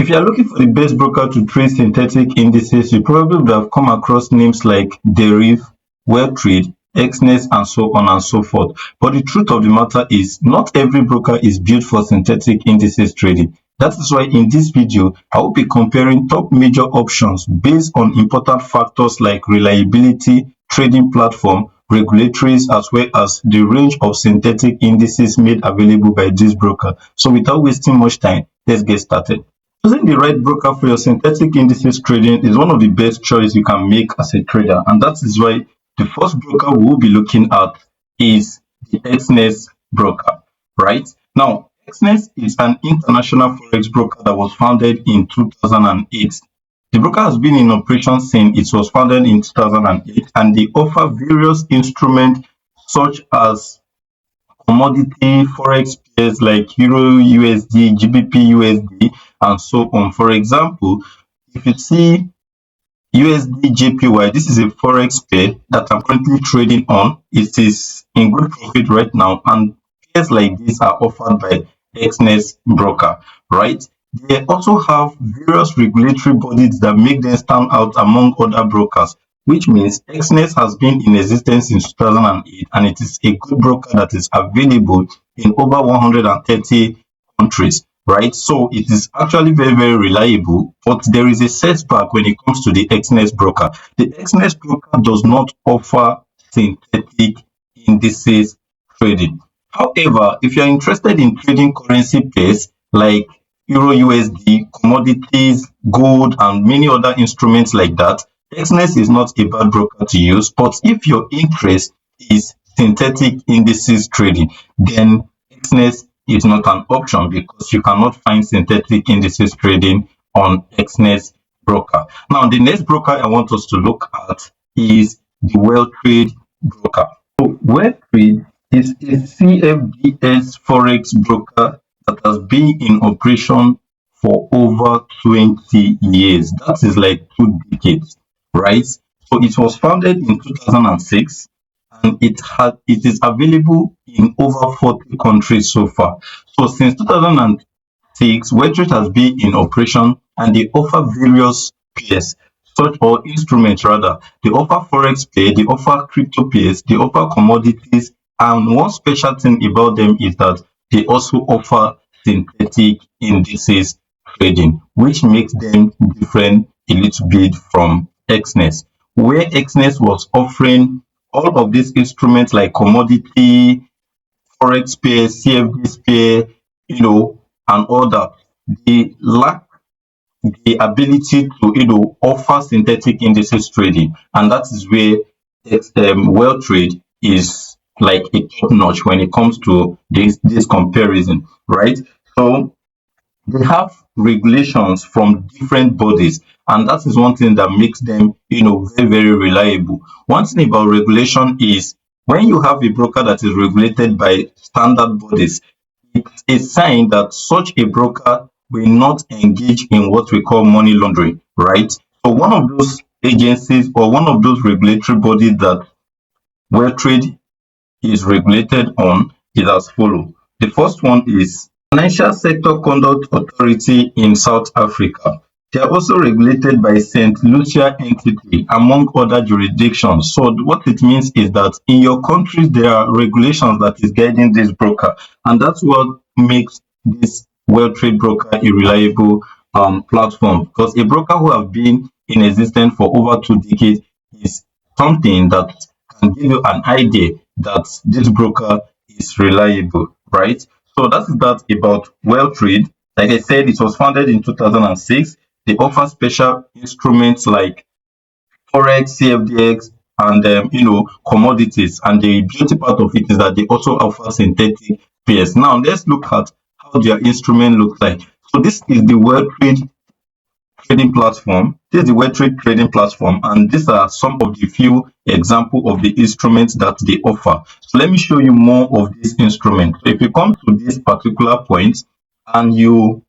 If you are looking for the best broker to trade synthetic indices, you probably would have come across names like Deriv, Weltrade, Exness, and so on and so forth. But the truth of the matter is, not every broker is built for synthetic indices trading. That is why in this video, I will be comparing top major options based on important factors like reliability, trading platform, regulatories, as well as the range of synthetic indices made available by this broker. So without wasting much time, let's get started. Choosing the right broker for your synthetic indices trading is one of the best choices you can make as a trader, and that is why the first broker we will be looking at is the Exness broker, right? Now, Exness is an international forex broker that was founded in 2008. The broker has been in operation since it was founded in 2008, and they offer various instruments such as commodity forex pairs like Euro USD, GBP USD, and so on. For example, if you see USD JPY, this is a forex pair that I'm currently trading on. It is in good profit right now, and pairs like this are offered by Exness broker, right? They also have various regulatory bodies that make them stand out among other brokers, which means Exness has been in existence since 2008, and it is a good broker that is available in over 130 countries, right? So it is actually very, very reliable, but there is a setback when it comes to the Exness broker. The Exness broker does not offer synthetic indices trading. However, if you're interested in trading currency pairs like Euro USD, commodities, gold, and many other instruments like that, Exness is not a bad broker to use. But if your interest is synthetic indices trading, then Exness is not an option because you cannot find synthetic indices trading on Exness broker. Now, the next broker I want us to look at is the Weltrade broker. So, Weltrade is a CFDS forex broker that has been in operation for over 20 years. That is like 2 decades, right? So it was founded in 2006, and it is available in over 40 countries so far. So since 2006, Weltrade has been in operation, and they offer various pairs, such or instruments rather. They offer forex pair, they offer crypto pairs, they offer commodities, and one special thing about them is that they also offer synthetic indices trading, which makes them different a little bit from Exness, where Exness was offering all of these instruments like commodity, forex pair, CFD pair, and all that. They lack the ability to offer synthetic indices trading, and that is where Weltrade is like a top notch when it comes to this comparison, right? So they have regulations from different bodies, and that is one thing that makes them very, very reliable. One thing about regulation is when you have a broker that is regulated by standard bodies, it's a sign that such a broker will not engage in what we call money laundering, right? So one of those agencies or one of those regulatory bodies that Weltrade is regulated on is as follows. The first one is Financial Sector Conduct Authority in South Africa. They are also regulated by St. Lucia entity, among other jurisdictions. So what it means is that in your countries, there are regulations that is guiding this broker, and that's what makes this Weltrade broker a reliable platform, because a broker who have been in existence for over 2 decades is something that can give you an idea that this broker is reliable, right? So that's that about Weltrade. Like I said, it was founded in 2006. They offer special instruments like forex, CFDX, and commodities. And the beauty part of it is that they also offer synthetic pairs. Now let's look at how their instrument looks like. So this is the Weltrade trading platform. This is the Weltrade trading platform, and these are some of the few examples of the instruments that they offer. So let me show you more of this instrument. So if you come to this particular point and you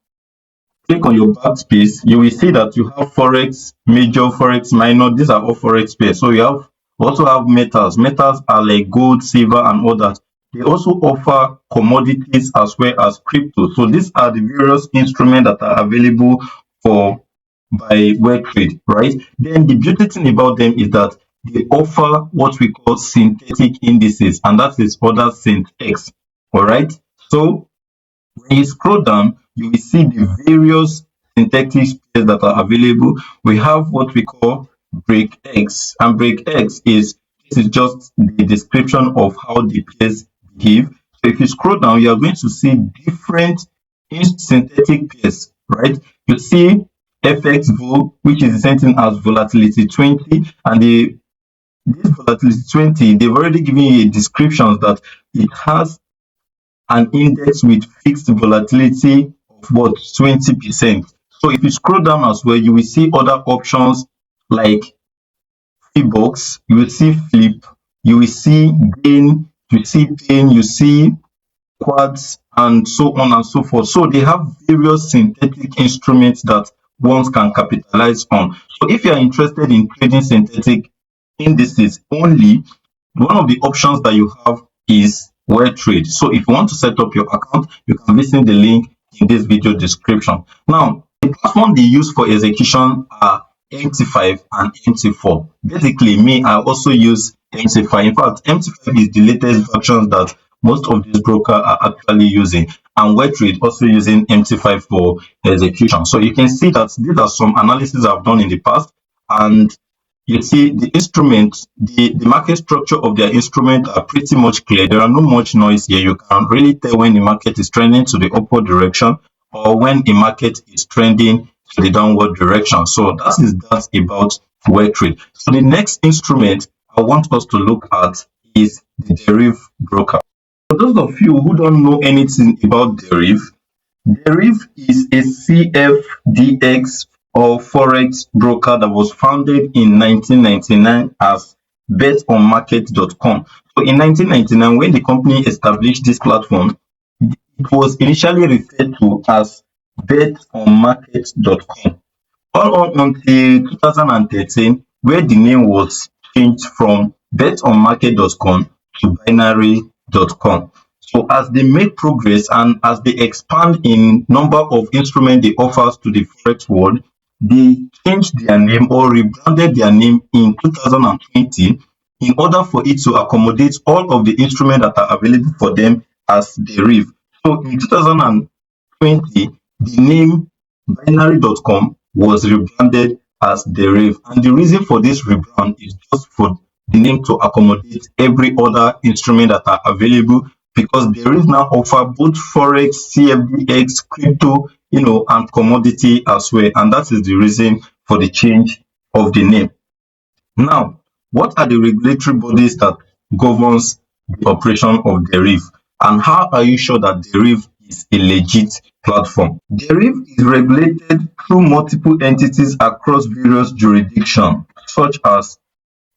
click on your backspace, you will see that you have forex major, forex minor. These are all forex pairs. So you also have metals. Metals are like gold, silver, and all that. They also offer commodities as well as crypto. So these are the various instruments that are available by Weltrade, right? Then the beauty thing about them is that they offer what we call synthetic indices, and that is other synth all right? So when you scroll down, you will see the various synthetic pairs that are available. We have what we call break X, and break X is this is just the description of how the pairs behave. So if you scroll down, you are going to see different synthetic pairs, right? You see FXVol, which is the same thing as volatility 20, and this volatility 20, they've already given you a description that it has an index with fixed volatility of what 20%. So if you scroll down as well, you will see other options like Box, you will see Flip, you will see Gain, you see Pain, you see Quads, and so on and so forth. So they have various synthetic instruments that one can capitalize on. So if you are interested in trading synthetic indices only, one of the options that you have is Weltrade. So if you want to set up your account, you can visit the link in this video description. Now, the platform they use for execution are MT5 and MT4. Basically, me, I also use MT5. In fact, MT5 is the latest version that most of these brokers are actually using, and Weltrade also using MT5 for execution. So you can see that these are some analysis I've done in the past, and you see the instruments, the market structure of their instrument are pretty much clear. There are no much noise here. You can really tell when the market is trending to the upward direction or when the market is trending to the downward direction. So that about Weltrade. So the next instrument I want us to look at is the Deriv broker. For those of you who don't know anything about Deriv, Deriv is a CFDX or forex broker that was founded in 1999 as betonmarket.com. So in 1999, when the company established this platform, it was initially referred to as betonmarket.com. All on until 2013, where the name was changed from betonmarket.com to binary.com. So as they make progress and as they expand in number of instruments they offer to the forex world, they changed their name or rebranded their name in 2020 in order for it to accommodate all of the instruments that are available for them as Deriv. So in 2020, the name binary.com was rebranded as Deriv, and the reason for this rebrand is just for the name to accommodate every other instrument that are available, because Deriv now offer both forex, CFDX, crypto, and commodity as well, and that is the reason for the change of the name. Now, what are the regulatory bodies that governs the operation of Deriv, and how are you sure that Deriv is a legit platform? Deriv is regulated through multiple entities across various jurisdictions, such as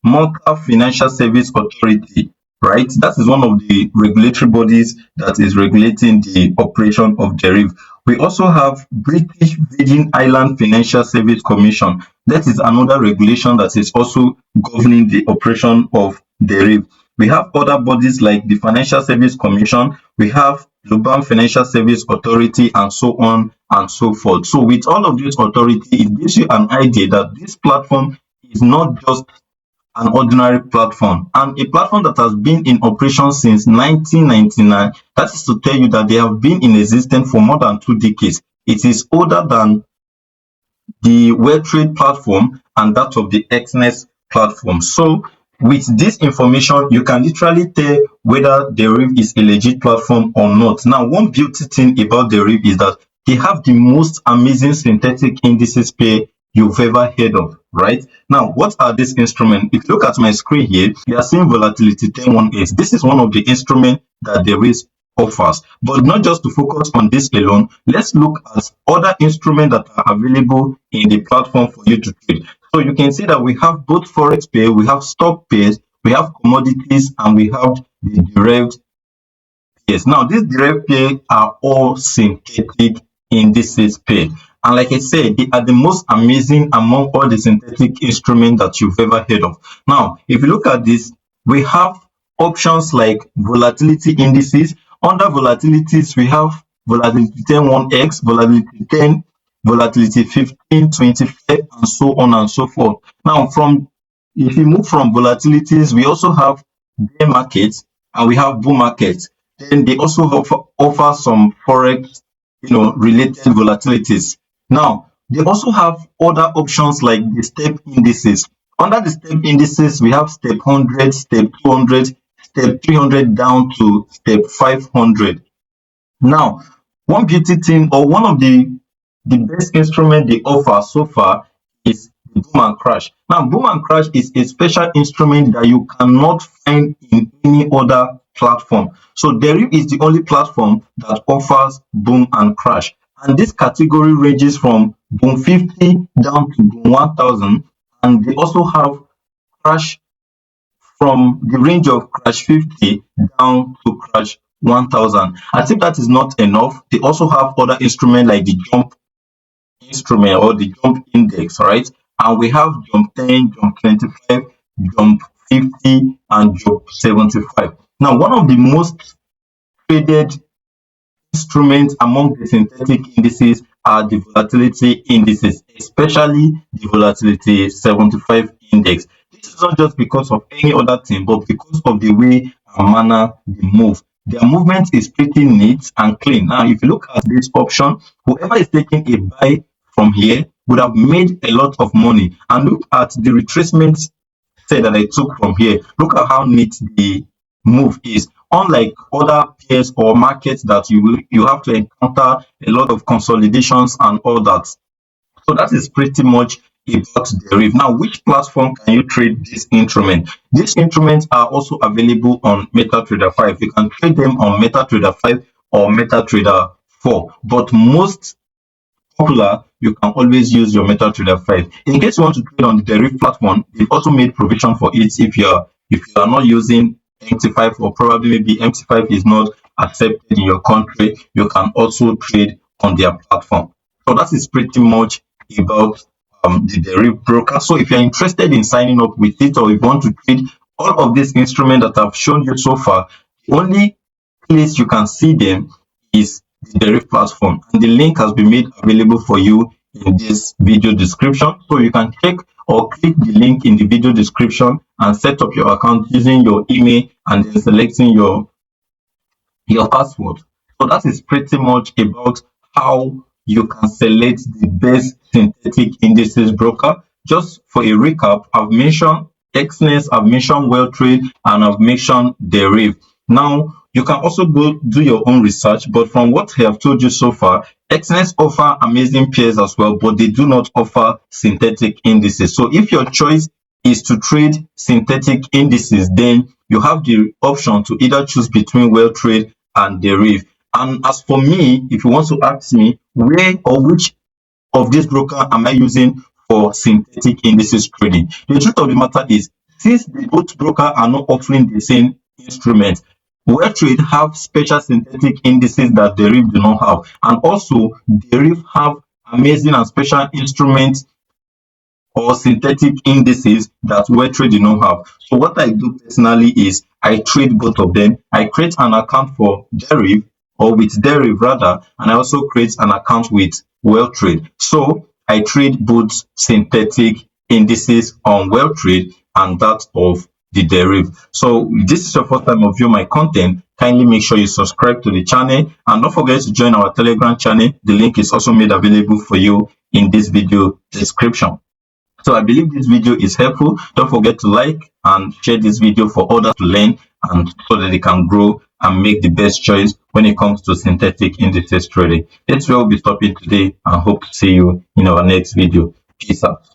Malta Financial Service Authority, right? That is one of the regulatory bodies that is regulating the operation of Deriv. We also have British Virgin Island Financial Service Commission. That is another regulation that is also governing the operation of Deriv. We have other bodies like the Financial Service Commission, we have Global Financial Service Authority, and so on and so forth. So with all of these authorities, it gives you an idea that this platform is not just an ordinary platform, and a platform that has been in operation since 1999. That is to tell you that they have been in existence for more than 2 decades. It is older than the Weltrade platform and that of the Exness platform. So with this information, you can literally tell whether Deriv is a legit platform or not. Now, one beauty thing about Deriv is that they have the most amazing synthetic indices pair you've ever heard of, right? Now, what are these instruments? If you look at my screen here, you are seeing volatility 10-1-8. This is one of the instruments that Deriv offers. But not just to focus on this alone, let's look at other instruments that are available in the platform for you to trade. So you can see that we have both forex pair, we have stock pairs, we have commodities, and we have the derived pairs. Now, these derived pairs are all synthetic indices pair. And like I said, they are the most amazing among all the synthetic instruments that you've ever heard of. Now, if you look at this, we have options like volatility indices. Under volatilities, we have volatility 10-1x, volatility 10 volatility 15, 25, and so on and so forth. Now, if you move from volatilities, we also have bear markets and we have bull markets. Then they also offer some forex, related volatilities. Now, they also have other options like the step indices. Under the step indices, we have step 100, step 200, step 300 down to step 500. Now, one beauty thing or one of the best instrument they offer so far is the boom and crash. Now, boom and crash is a special instrument that you cannot find in any other platform. So Deriv is the only platform that offers boom and crash. And this category ranges from boom 50 down to boom 1000. And they also have crash from the range of crash 50 down to crash 1000. As if that is not enough, they also have other instruments like the jump instrument or the jump index, right? And we have jump 10, jump 25, jump 50, and jump 75. Now, one of the most traded instruments among the synthetic indices are the volatility indices, especially the volatility 75 index. This is not just because of any other thing, but because of the way and manner they move. Their movement is pretty neat and clean. Now, if you look at this option, whoever is taking a buy from here would have made a lot of money. And look at the retracement say that I took from here. Look at how neat the move is. Unlike other pairs or markets that you have to encounter a lot of consolidations and all that. So that is pretty much about Deriv. Now, which platform can you trade this instrument? These instruments are also available on MetaTrader 5. You can trade them on MetaTrader 5 or MetaTrader 4. But most popular, you can always use your MetaTrader 5. In case you want to trade on the Deriv platform, they've also made provision for it if you are not using MT5 or probably maybe MT5 is not accepted in your country, you can also trade on their platform. So that is pretty much about the Deriv broker. So if you're interested in signing up with it or if you want to trade all of these instruments that I've shown you so far, the only place you can see them is the Deriv platform, and the link has been made available for you in this video description. So you can check or click the link in the video description and set up your account using your email and then selecting your password. So that is pretty much about how you can select the best synthetic indices broker. Just for a recap, I've mentioned Exness, I've mentioned Weltrade, and I've mentioned Deriv. Now, you can also go do your own research, but from what I have told you so far, Exness offer amazing pairs as well, but they do not offer synthetic indices. So if your choice is to trade synthetic indices, then you have the option to either choose between Weltrade and Deriv. And as for me, if you want to ask me where or which of this broker am I using for synthetic indices trading, the truth of the matter is, since the both brokers are not offering the same instrument, Weltrade have special synthetic indices that Deriv do not have, and also Deriv have amazing and special instruments or synthetic indices that Weltrade do not have. So what I do personally is I trade both of them. I create an account for Deriv or with Deriv rather, and I also create an account with Weltrade. So I trade both synthetic indices on Weltrade and that of the Deriv. So if this is your first time of viewing my content, kindly make sure you subscribe to the channel and don't forget to join our Telegram channel. The link is also made available for you in this video description. So I believe this video is helpful. Don't forget to like and share this video for others to learn and so that they can grow and make the best choice when it comes to synthetic indices trading. That's where we'll be stopping today and hope to see you in our next video. Peace out.